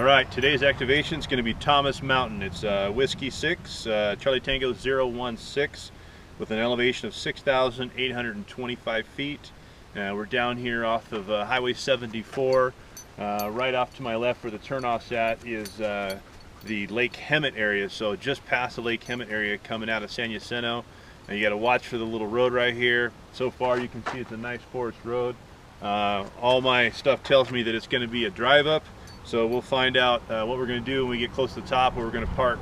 All right, today's activation is going to be Thomas Mountain. It's Whiskey 6, Charlie Tango 016 with an elevation of 6,825 feet. We're down here off of Highway 74. Right off to my left where the turnoff's at is the Lake Hemet area. So just past the Lake Hemet area coming out of San Jacinto. And you got to watch for the little road right here. So far you can see it's a nice forest road. All my stuff tells me that it's going to be a drive up. So we'll find out what we're going to do when we get close to the top, where we're going to park.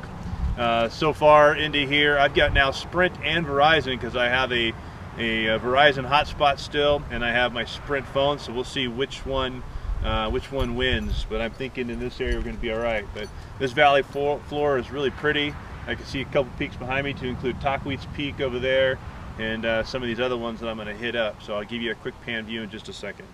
So far into here, I've got now Sprint and Verizon because I have a Verizon hotspot still, and I have my Sprint phone. So we'll see which one wins. But I'm thinking in this area we're going to be all right. But this valley floor is really pretty. I can see a couple peaks behind me, to include Tuckweed's Peak over there, and some of these other ones that I'm going to hit up. So I'll give you a quick pan view in just a second.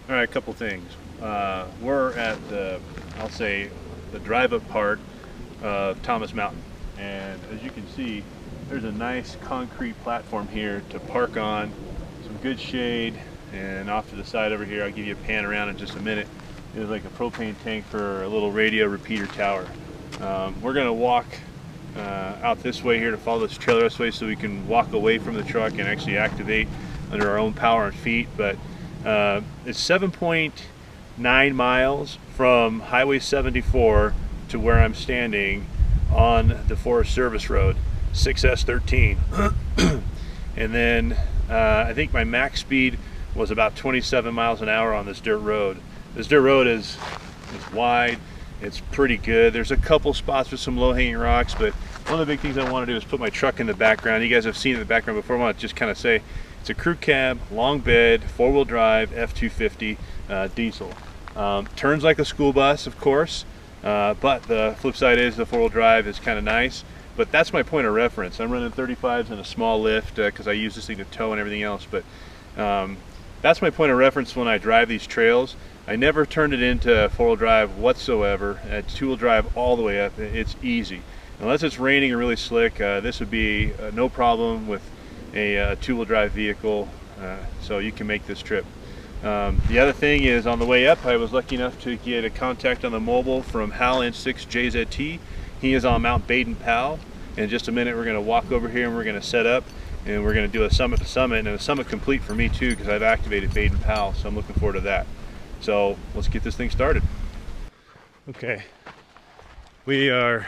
All right, a couple things. We're at I'll say, the drive-up part of Thomas Mountain, and as you can see, there's a nice concrete platform here to park on, some good shade, and off to the side over here, I'll give you a pan around in just a minute. There's like a propane tank for a little radio repeater tower. We're gonna walk out this way here to follow this trailer this way so we can walk away from the truck and actually activate under our own power and feet. But it's 7.9 miles from Highway 74 to where I'm standing on the Forest Service Road, 6S13. And then I think my max speed was about 27 miles an hour on this dirt road. This dirt road is wide, it's pretty good. There's a couple spots with some low-hanging rocks, but one of the big things I want to do is put my truck in the background. You guys have seen it in the background before. I want to just kind of say, it's a crew cab, long bed, four-wheel drive, F-250 diesel. Turns like a school bus, of course, but the flip side is the four-wheel drive is kind of nice. But that's my point of reference. I'm running 35s in a small lift because I use this thing to tow and everything else. But that's my point of reference when I drive these trails. I never turned it into four-wheel drive whatsoever. It's two-wheel drive all the way up. It's easy. Unless it's raining or really slick, this would be no problem with a two-wheel drive vehicle, so you can make this trip. The other thing is, on the way up, I was lucky enough to get a contact on the mobile from Hal Inch 6 JZT. He is on Mount Baden-Powell. In just a minute, we're going to walk over here and we're going to set up, and we're going to do a summit to summit, and a summit complete for me too, because I've activated Baden-Powell, so I'm looking forward to that. So let's get this thing started. Okay, we are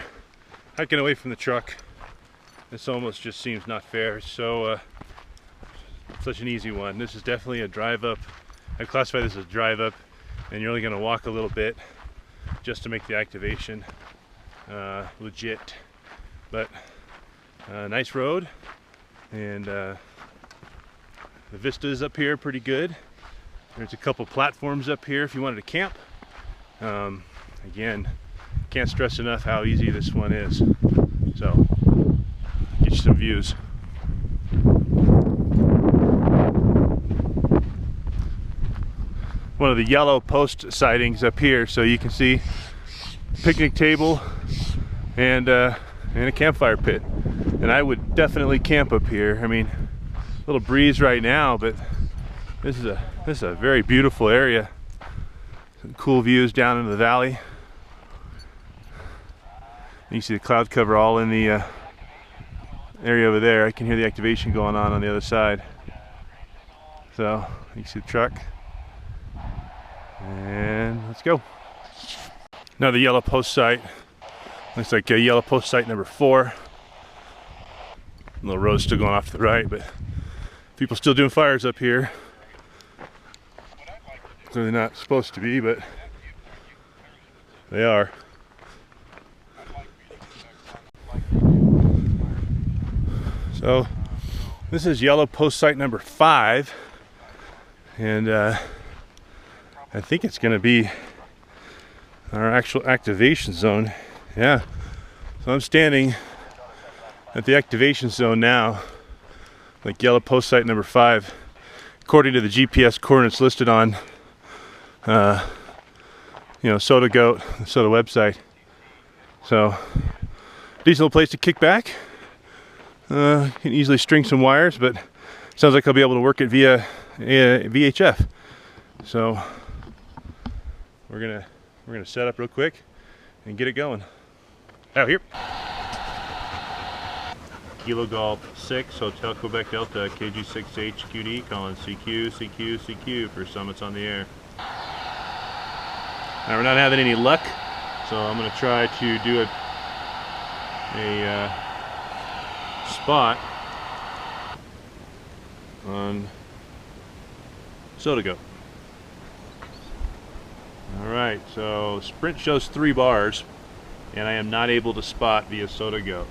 hiking away from the truck. This almost just seems not fair. So such an easy one. This is definitely a drive up. I classify this as drive up, and you're only going to walk a little bit just to make the activation legit. But nice road, and the vistas up here pretty good. There's a couple platforms up here if you wanted to camp. Again, can't stress enough how easy this one is. So get you some views. One of the yellow post sightings up here, so you can see picnic table and a campfire pit. And I would definitely camp up here. I mean, a little breeze right now, but this is a very beautiful area. Some cool views down into the valley. You see the cloud cover all in the area over there. I can hear the activation going on the other side. So you can see the truck, and let's go. Now the yellow post site looks like yellow post site number 4. A little road still going off to the right, but people still doing fires up here. Clearly not supposed to be, but they are. So this is yellow post site number 5, and I think it's going to be our actual activation zone. Yeah, so I'm standing at the activation zone now. like yellow post site number 5, according to the GPS coordinates listed on SOTA Goat, the SOTA website. So decent little place to kick back. Can easily string some wires, but sounds like I'll be able to work it via VHF. So we're gonna set up real quick and get it going. Out here. Kilo Golf 6, Hotel Quebec Delta, KG6HQD, calling CQ, CQ, CQ for summits on the air. Now we're not having any luck, so I'm going to try to do a spot on SOTA Go. Alright, so Sprint shows 3 bars, and I am not able to spot via SOTA Go.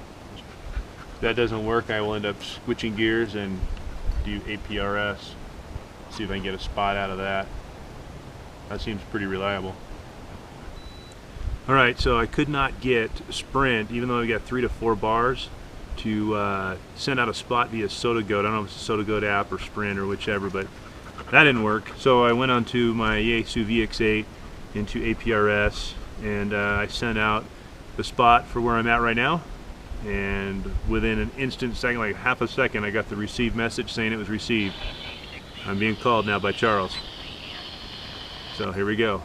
If that doesn't work, I will end up switching gears and do APRS. See if I can get a spot out of that. That seems pretty reliable. Alright, so I could not get Sprint, even though I got 3 to 4 bars, to send out a spot via SOTA Go. I don't know if it's a SOTA Go app or Sprint or whichever, but that didn't work. So I went onto my Yaesu VX8 into APRS, and I sent out the spot for where I'm at right now. And within an instant second, like half a second, I got the received message saying it was received. I'm being called now by Charles. So here we go.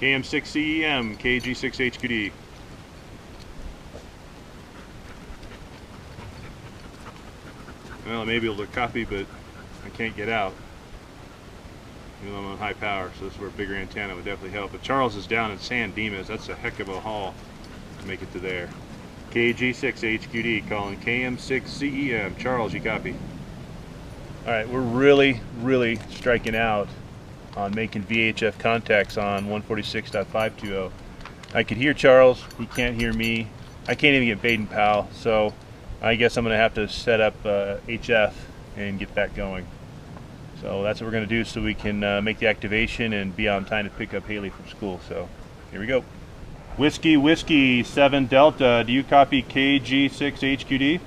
KM6CEM, KG6HQD. Well, I may be able to copy, but I can't get out. Even though I'm on high power, so this is where a bigger antenna would definitely help. But Charles is down in San Dimas. That's a heck of a haul to make it to there. KG6HQD calling KM6CEM. Charles, you copy? Alright, we're really striking out on making VHF contacts on 146.520. I could hear Charles, he can't hear me. I can't even get Baden Powell, so I guess I'm going to have to set up HF and get that going. So that's what we're going to do so we can make the activation and be on time to pick up Haley from school. So here we go. Whiskey 7 Delta, do you copy KG6HQD?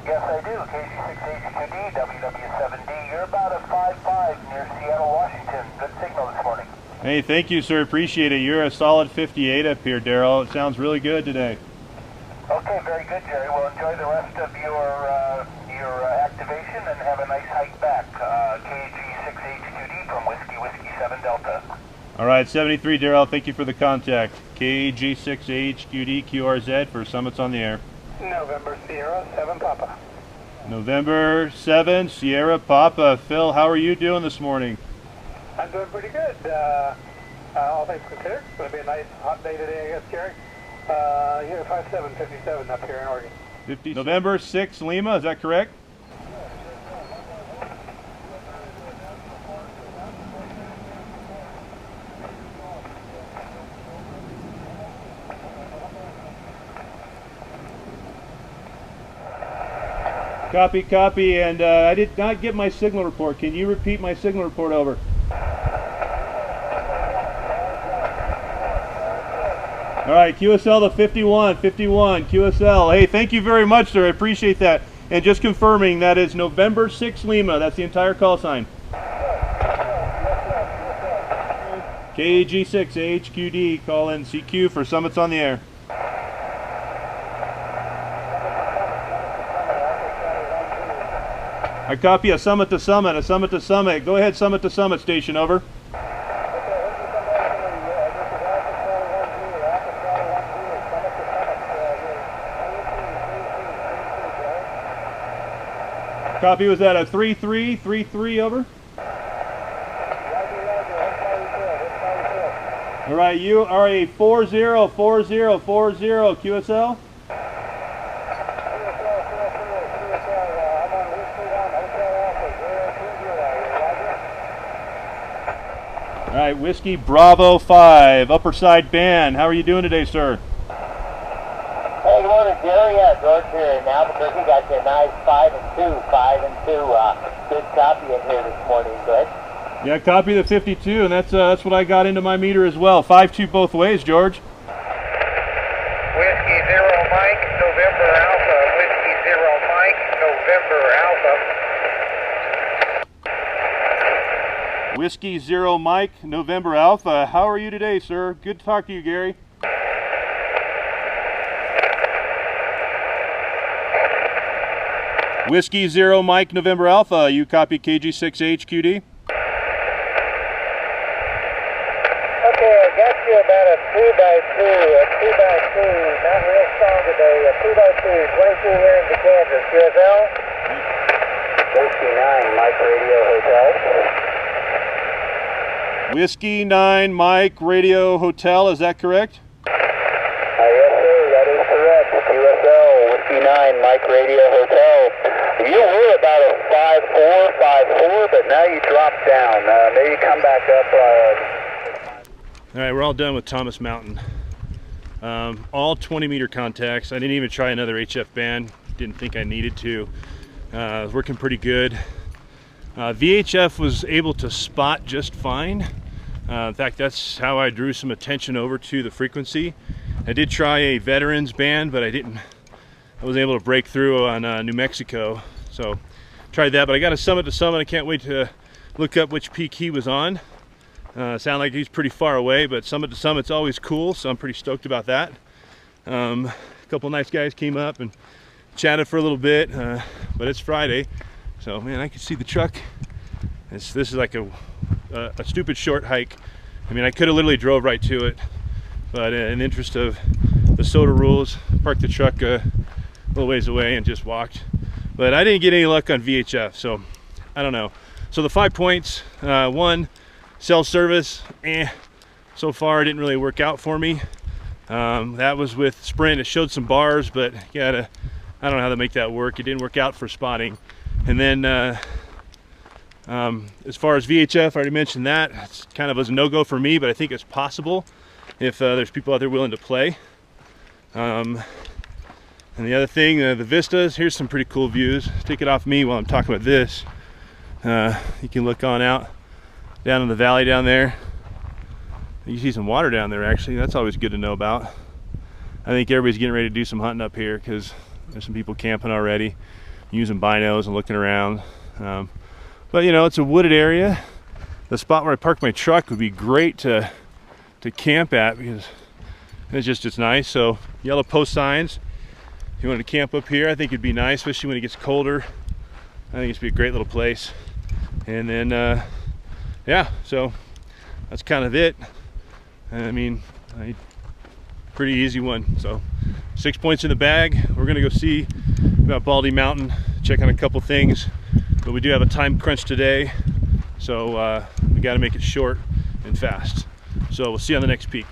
Yes, I do. KG6HQD, WW7D. You're about a 5-5 near Seattle, Washington. Good signal this morning. Hey, thank you, sir. Appreciate it. You're a solid 58 up here, Daryl. It sounds really good today. Okay, very good, Jerry. Well, enjoy the rest of your activation and have a nice hike back. KG6HQD from Whiskey 7 Delta. All right, 73, Daryl. Thank you for the contact. KG6HQD QRZ for summits on the air. November Sierra 7 Papa. November 7 Sierra Papa. Phil, how are you doing this morning? I'm doing pretty good. All things considered, it's going to be a nice hot day today, I guess, Jerry. Here 5757 up here in Oregon. November 6 Lima, is that correct? Copy, and I did not get my signal report. Can you repeat my signal report over? All right, QSL to 51, QSL. Hey, thank you very much, sir. I appreciate that. And just confirming, that is November 6 Lima. That's the entire call sign. KG6HQD, call in CQ for summits on the air. I copy a summit to summit, Go ahead, summit to summit station, over. Copy, was that a 33, over? All right, you are a 40, QSL. All right, Whiskey Bravo 5, upper side band. How are you doing today, sir? Hey, good morning, Jerry. Yeah, George here now because we got you a nice 5 and 2. Good copy in here this morning, good? Yeah, copy the 52, and that's what I got into my meter as well. 5-2 both ways, George. Whiskey Whiskey 0 Mike, November Alpha. Whiskey 0 Mike, November Alpha. Whiskey 0 Mike, November Alpha. How are you today, sir? Good to talk to you, Gary. Whiskey 0 Mike, November Alpha. You copy KG6HQD? Okay, I got you about a 2x2, not real strong today, a 2x2, 22 here in Kansas, QSL. Whiskey 9, Mike Radio Hotel. Whiskey 9 Mike Radio Hotel, is that correct? Yes, sir, that is correct. QSL, Whiskey 9, Mike Radio Hotel. You were about a 5'4", but now you dropped down. Maybe come back up. All right, we're all done with Thomas Mountain. All 20-meter contacts. I didn't even try another HF band. Didn't think I needed to. Working pretty good. VHF was able to spot just fine. In fact, that's how I drew some attention over to the frequency. I did try a veterans band, but I was able to break through on New Mexico. So tried that, but I got a summit to summit. I can't wait to look up which peak he was on. Sound like he's pretty far away, but summit to summit's always cool, so I'm pretty stoked about that. A couple nice guys came up and chatted for a little bit, but it's Friday, so man, I can see the truck. This is like a stupid short hike. I mean, I could have literally drove right to it, but in interest of the SOTA rules, parked the truck a little ways away and just walked. But I didn't get any luck on VHF, so I don't know. So the 5 points, one, cell service, so far it didn't really work out for me. That was with Sprint. It showed some bars, but I don't know how to make that work. It didn't work out for spotting. And then as far as VHF, I already mentioned that. It's kind of a no-go for me, but I think it's possible if there's people out there willing to play. And the other thing, the vistas, here's some pretty cool views. Take it off me while I'm talking about this. You can look on out down in the valley down there. You see some water down there, actually. That's always good to know about. I think everybody's getting ready to do some hunting up here because there's some people camping already, using binos and looking around. But you know, it's a wooded area. The spot where I parked my truck would be great to camp at because it's nice. So yellow post signs. If you wanted to camp up here, I think it'd be nice, especially when it gets colder. I think it'd be a great little place. And then yeah, so that's kind of it. I mean, pretty easy one. So 6 points in the bag. We're gonna go see about Baldy Mountain, check on a couple things, but we do have a time crunch today, so we got to make it short and fast. So we'll see you on the next peak.